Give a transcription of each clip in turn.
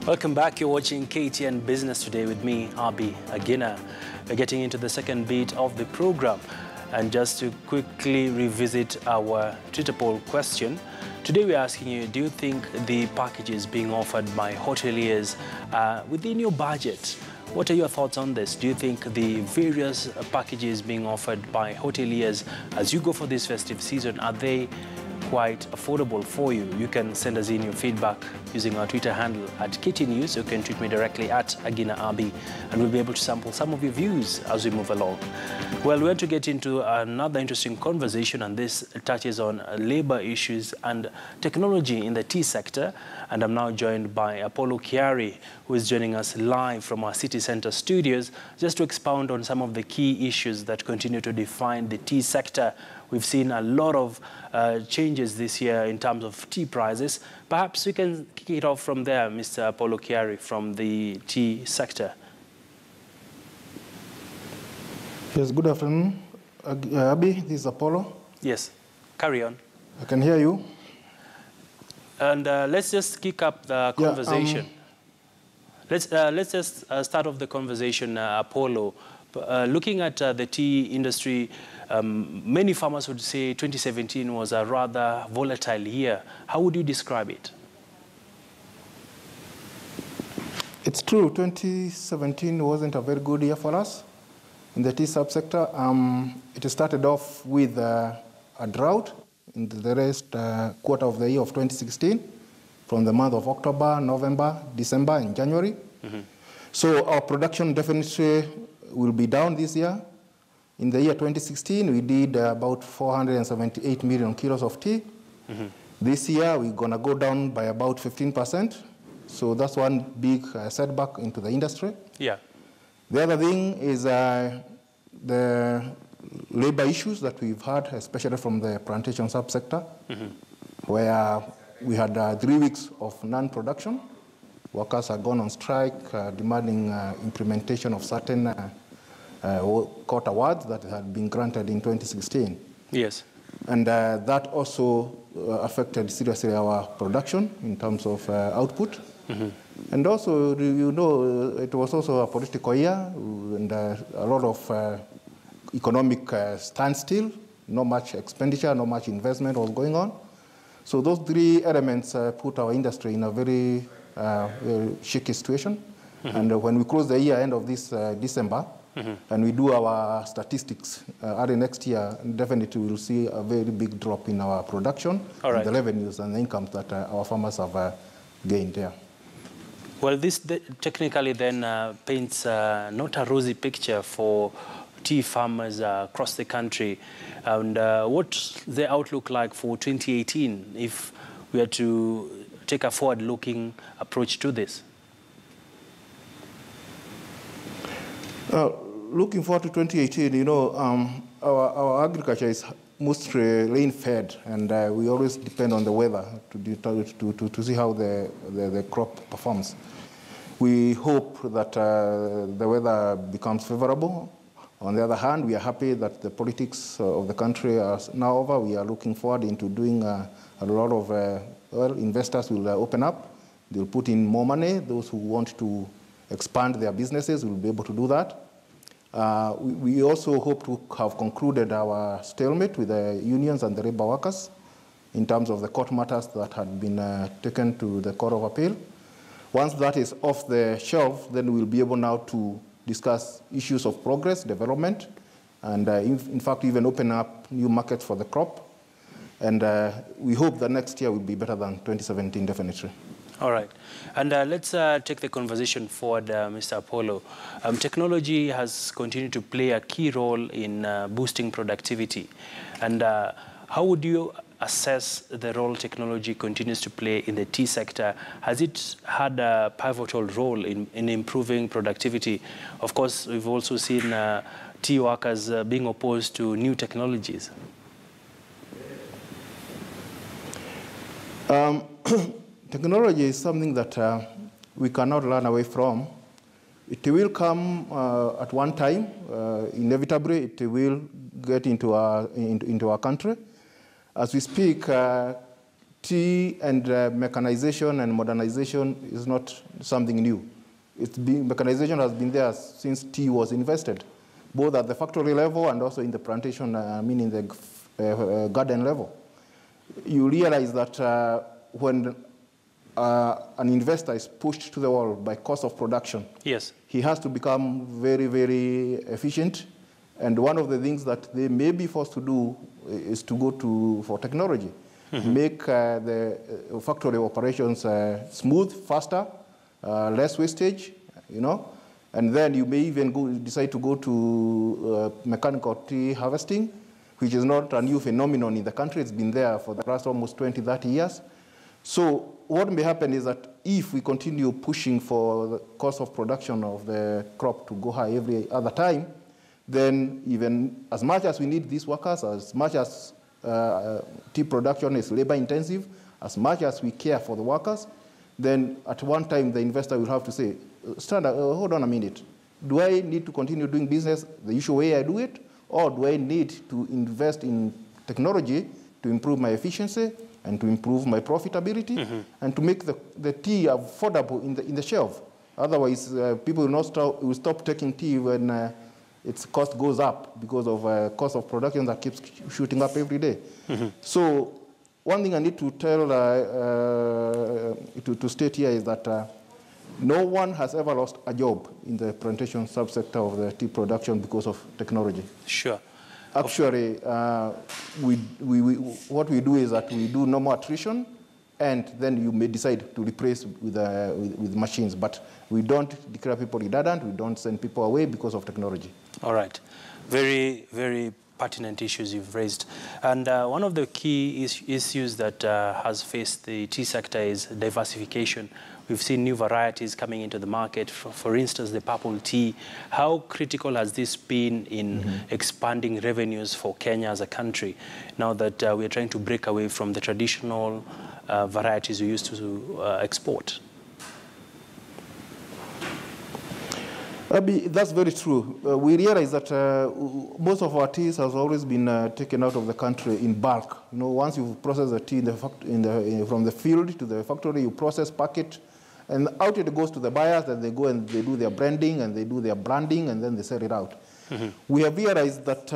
Welcome back. You're watching KTN Business Today with me, Abi Agina. We're getting into the second bit of the program. And just to quickly revisit our Twitter poll question, today we're asking you, do you think the packages being offered by hoteliers within your budget? What are your thoughts on this? Do you think the various packages being offered by hoteliers as you go for this festive season, are they quite affordable for you? You can send us in your feedback using our Twitter handle at KT News. You can tweet me directly at Agina Abi, and we'll be able to sample some of your views as we move along. Well, we're going to get into another interesting conversation, and this touches on labor issues and technology in the tea sector. And I'm now joined by Apollo Kiari, who is joining us live from our city center studios, just to expound on some of the key issues that continue to define the tea sector. We've seen a lot of changes this year in terms of tea prices. Perhaps we can kick it off from there, Mr. Apollo Kiari, from the tea sector. Yes, good afternoon. Abi, this is Apollo. Yes, carry on. I can hear you. And let's just kick up the conversation. Let's just start off the conversation, Apollo. Looking at the tea industry, many farmers would say 2017 was a rather volatile year. How would you describe it? It's true, 2017 wasn't a very good year for us in the tea subsector. It started off with a drought in the rest quarter of the year of 2016, from the month of October, November, December, and January. Mm-hmm. So our production definitely will be down this year. In the year 2016, we did about 478 million kilos of tea. Mm-hmm. This year, we're going to go down by about 15%. So that's one big setback into the industry. Yeah. The other thing is the labor issues that we've had, especially from the plantation subsector, mm-hmm. where we had 3 weeks of non-production. Workers have gone on strike, demanding implementation of certain court awards that had been granted in 2016. Yes. And that also affected seriously our production in terms of output. Mm-hmm. And also, you know, it was also a political year and a lot of economic standstill, not much expenditure, not much investment was going on. So those three elements put our industry in a very shaky situation. Mm-hmm. And when we close the year end of this December, mm-hmm. and we do our statistics early next year, definitely we'll see a very big drop in our production, and the revenues and the incomes that our farmers have gained there. Well, this technically then paints not a rosy picture for tea farmers across the country. And what's the outlook like for 2018 if we are to take a forward-looking approach to this? Looking forward to 2018, you know, our agriculture is mostly rain-fed, and we always depend on the weather to see how the crop performs. We hope that the weather becomes favorable. On the other hand, we are happy that the politics of the country are now over. We are looking forward into doing a lot of, well, investors will open up. They'll put in more money. Those who want to expand their businesses will be able to do that. We also hope to have concluded our stalemate with the unions and the labor workers in terms of the court matters that had been taken to the Court of Appeal. Once that is off the shelf, then we'll be able now to discuss issues of progress, development, and in fact even open up new markets for the crop. And we hope that next year will be better than 2017, definitely. All right. And let's take the conversation forward, Mr. Apollo. Technology has continued to play a key role in boosting productivity. And how would you assess the role technology continues to play in the tea sector? Has it had a pivotal role in improving productivity? Of course, we've also seen tea workers being opposed to new technologies. Technology is something that we cannot run away from. It will come at one time. Inevitably, it will get into our country. As we speak, tea and mechanization and modernization is not something new. Mechanization has been there since tea was invested, both at the factory level and also in the plantation, in the garden level. You realize that when an investor is pushed to the wall by cost of production, yes, he has to become very, very efficient. And one of the things that they may be forced to do is to go for technology, make the factory operations smooth, faster, less wastage, And then you may even decide to go to mechanical tea harvesting, which is not a new phenomenon in the country. It's been there for the last almost 20, 30 years. So what may happen is that if we continue pushing for the cost of production of the crop to go high every other time, then even as much as we need these workers, as much as tea production is labor intensive, as much as we care for the workers, then at one time the investor will have to say, hold on a minute, do I need to continue doing business the usual way I do it, or do I need to invest in technology to improve my efficiency and to improve my profitability and to make the tea affordable in the shelf? Otherwise, people will stop taking tea when its cost goes up because of cost of production that keeps shooting up every day. So one thing I need to tell, to state here is that no one has ever lost a job in the plantation subsector of the tea production because of technology. Sure. Actually, what we do is that we do normal attrition, and then you may decide to replace with machines. But we don't declare people redundant. We don't send people away because of technology. All right. Very, very pertinent issues you've raised. And one of the key issues that has faced the tea sector is diversification. We've seen new varieties coming into the market, for instance, the purple tea. How critical has this been in expanding revenues for Kenya as a country, now that we're trying to break away from the traditional varieties we used to export? That's very true. We realize that most of our teas has always been taken out of the country in bulk. Once you process the tea from the field to the factory, you process, pack it, and out it goes to the buyers. Then they go and they do their branding and they do their branding, and then they sell it out. We have realized that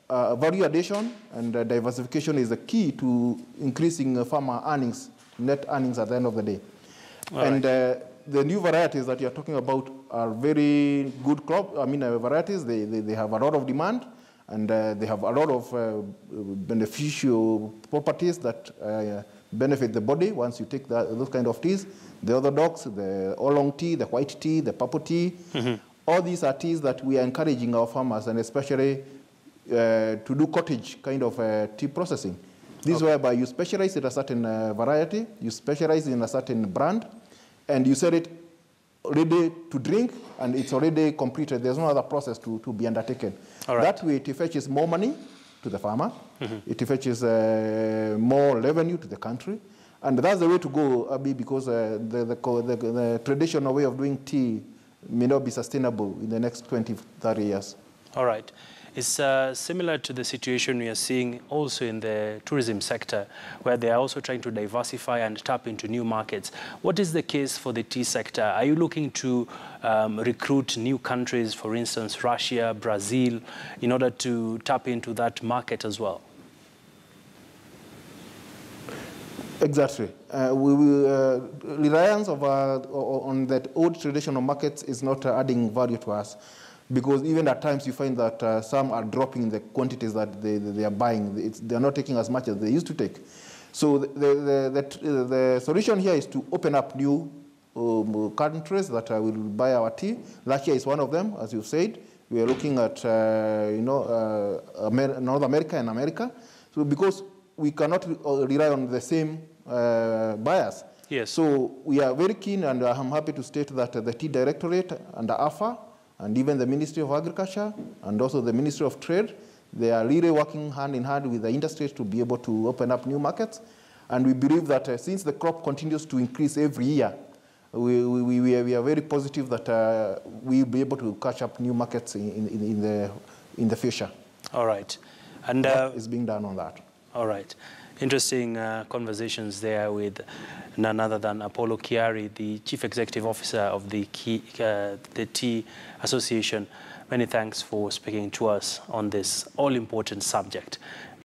value addition and diversification is the key to increasing farmer earnings, net earnings at the end of the day. The new varieties that you're talking about are very good varieties. They have a lot of demand, and they have a lot of beneficial properties that benefit the body once you take those kind of teas. The orthodox, the oolong tea, the white tea, the purple tea, all these are teas that we are encouraging our farmers, and especially to do cottage kind of tea processing. This is whereby you specialize in a certain variety, you specialize in a certain brand, and you sell it ready to drink, and it's already completed. There's no other process to be undertaken. That way, it fetches more money to the farmer. It fetches more revenue to the country. And that's the way to go, Abi, because the traditional way of doing tea may not be sustainable in the next 20, 30 years. All right. It's similar to the situation we are seeing also in the tourism sector, where they are also trying to diversify and tap into new markets. What is the case for the tea sector? Are you looking to recruit new countries, for instance, Russia, Brazil, in order to tap into that market as well? Exactly. Reliance on that old traditional markets is not adding value to us, because even at times you find that some are dropping the quantities that they are buying. They're not taking as much as they used to take. So the solution here is to open up new countries that will buy our tea. Russia is one of them, as you've said. We are looking at North America and America. So because we cannot rely on the same buyers. Yes. So we are very keen, and I'm happy to state that the Tea Directorate and the AFA, and even the Ministry of Agriculture, and also the Ministry of Trade, they are really working hand in hand with the industry to be able to open up new markets. And we believe that since the crop continues to increase every year, we are very positive that we'll be able to catch up new markets in the future. All right. And what is being done on that. All right. Interesting conversations there with none other than Apollo Kiari, the Chief Executive Officer of the Tea Association. Many thanks for speaking to us on this all-important subject.